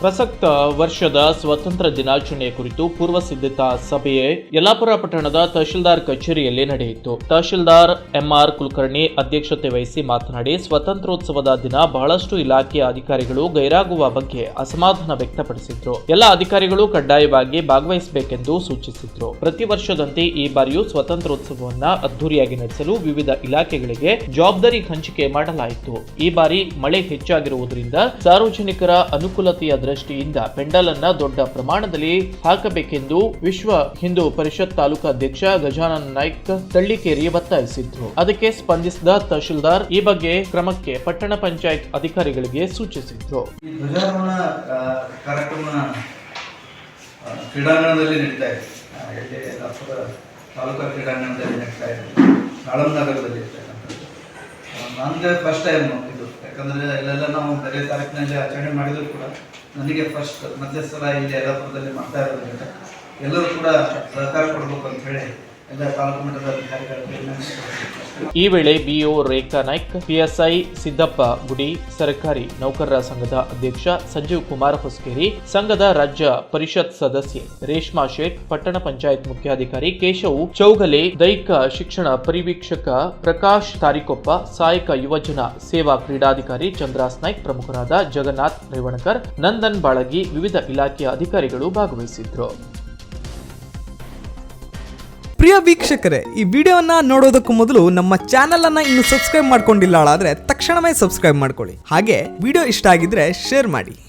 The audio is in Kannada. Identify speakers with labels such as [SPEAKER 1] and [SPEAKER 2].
[SPEAKER 1] ಪ್ರಸಕ್ತ ವರ್ಷದ ಸ್ವತಂತ್ರ ದಿನಾಚರಣೆಯ ಕುರಿತು ಪೂರ್ವ ಸಿದ್ಧತಾ ಸಭೆಯೇ ಯಲ್ಲಾಪುರ ಪಟ್ಟಣದ ತಹಶೀಲ್ದಾರ್ ಕಚೇರಿಯಲ್ಲಿ ನಡೆಯಿತು. ತಹಶೀಲ್ದಾರ್ ಎಂಆರ್ ಕುಲಕರ್ಣಿ ಅಧ್ಯಕ್ಷತೆ ವಹಿಸಿ ಮಾತನಾಡಿ, ಸ್ವತಂತ್ರೋತ್ಸವದ ದಿನ ಬಹಳಷ್ಟು ಇಲಾಖೆಯ ಅಧಿಕಾರಿಗಳು ಗೈರಾಗುವ ಬಗ್ಗೆ ಅಸಮಾಧಾನ ವ್ಯಕ್ತಪಡಿಸಿದ್ರು. ಎಲ್ಲ ಅಧಿಕಾರಿಗಳು ಕಡ್ಡಾಯವಾಗಿ ಭಾಗವಹಿಸಬೇಕೆಂದು ಸೂಚಿಸಿದ್ರು. ಪ್ರತಿ ವರ್ಷದಂತೆ ಈ ಬಾರಿಯೂ ಸ್ವತಂತ್ರೋತ್ಸವವನ್ನ ಅದ್ದೂರಿಯಾಗಿ ನಡೆಸಲು ವಿವಿಧ ಇಲಾಖೆಗಳಿಗೆ ಜವಾಬ್ದಾರಿ ಹಂಚಿಕೆ ಮಾಡಲಾಯಿತು. ಈ ಬಾರಿ ಮಳೆ ಹೆಚ್ಚಾಗಿರುವುದರಿಂದ ಸಾರ್ವಜನಿಕರ ಅನುಕೂಲತೆಯ ದೃಷ್ಟಿಯಿಂದ ಪೆಂಡಲ್ ಅನ್ನ ದೊಡ್ಡ ಪ್ರಮಾಣದಲ್ಲಿ ಹಾಕಬೇಕೆಂದು ವಿಶ್ವ ಹಿಂದೂ ಪರಿಷತ್ ತಾಲೂಕಾ ಅಧ್ಯಕ್ಷ ಗಜಾನನ ನಾಯ್ಕ್ ತಳ್ಳಿಕೇರಿ ಒತ್ತಾಯಿಸಿದ್ರು. ಅದಕ್ಕೆ ಸ್ಪಂದಿಸಿದ ತಹಶೀಲ್ದಾರ್ ಈ ಬಗ್ಗೆ ಕ್ರಮಕ್ಕೆ ಪಟ್ಟಣ ಪಂಚಾಯತ್ ಅಧಿಕಾರಿಗಳಿಗೆ ಸೂಚಿಸಿದ್ರು.
[SPEAKER 2] ಧ್ವಜಾರೋಹಣ ಕಾರ್ಯಕ್ರಮ ಕ್ರೀಡಾಂಗಣದಲ್ಲಿ ನಡೀತಾ ಇದೆ. ತಾಲೂಕಾ ಕ್ರೀಡಾಂಗಣದಲ್ಲಿ ನಡೀತಾ ಇದೆ. ನಾಳಂನಗರದಲ್ಲಿ ಇರ್ತಕ್ಕಂಥದ್ದು ನನಗೆ ಫಸ್ಟ್ ಟೈಮ್ ಇದು. ಯಾಕಂದರೆ ಇಲ್ಲೆಲ್ಲ ನಾವು ಬೇರೆ ತಾಲೂಕಿನಲ್ಲಿ ಆಚರಣೆ ಮಾಡಿದ್ರು ಕೂಡ ನನಗೆ ಫಸ್ಟ್ ಮೊದಲೇ ಸಲ ಇಲ್ಲಿ ಯಲ್ಲಾಪುರದಲ್ಲಿ ಮಾಡ್ತಾ ಇರೋದ್ರಿಂದ ಎಲ್ಲರೂ ಕೂಡ ಸಹಕಾರ ಕೊಡಬೇಕು ಅಂತ ಹೇಳಿ ಎಲ್ಲ ತಾಲೂಕು ಮಟ್ಟದ ಅಧಿಕಾರಿಗಳಿಗೆ.
[SPEAKER 1] ಈ ವೇಳೆ ಬಿಒ ರೇಖಾ ನಾಯ್ಕ್, ಪಿಎಸ್ಐ ಸಿದ್ದಪ್ಪ ಗುಡಿ, ಸರ್ಕಾರಿ ನೌಕರರ ಸಂಘದ ಅಧ್ಯಕ್ಷ ಸಂಜೀವ್ ಕುಮಾರ್ ಹೊಸಕೇರಿ, ಸಂಘದ ರಾಜ್ಯ ಪರಿಷತ್ ಸದಸ್ಯೆ ರೇಷ್ಮಾ ಶೇಟ್, ಪಟ್ಟಣ ಪಂಚಾಯತ್ ಮುಖ್ಯಾಧಿಕಾರಿ ಕೇಶವ್ ಚೌಗಲೆ, ದೈಹಿಕ ಶಿಕ್ಷಣ ಪರಿವೀಕ್ಷಕ ಪ್ರಕಾಶ್ ತಾರಿಕೊಪ್ಪ, ಸಹಾಯಕ ಯುವಜನ ಸೇವಾ ಕ್ರೀಡಾಧಿಕಾರಿ ಚಂದ್ರಾಸ್ ನಾಯ್ಕ್, ಪ್ರಮುಖರಾದ ಜಗನ್ನಾಥ್ ರೇವಣಕರ್, ನಂದನ್ ಬಾಳಗಿ, ವಿವಿಧ ಇಲಾಖೆಯ ಅಧಿಕಾರಿಗಳು ಭಾಗವಹಿಸಿದ್ರು.
[SPEAKER 3] ಪ್ರಿಯ ವೀಕ್ಷಕರೇ, ಈ ವಿಡಿಯೋನ ನೋಡೋದಕ್ಕೂ ಮೊದಲು ನಮ್ಮ ಚಾನೆಲ್ ಅನ್ನ ಇನ್ನು ಸಬ್ಸ್ಕ್ರೈಬ್ ಮಾಡ್ಕೊಂಡಿಲ್ಲ ಆದರೆ ತಕ್ಷಣವೇ ಸಬ್ಸ್ಕ್ರೈಬ್ ಮಾಡ್ಕೊಳ್ಳಿ. ಹಾಗೆ ವಿಡಿಯೋ ಇಷ್ಟ ಆಗಿದ್ರೆ ಶೇರ್ ಮಾಡಿ.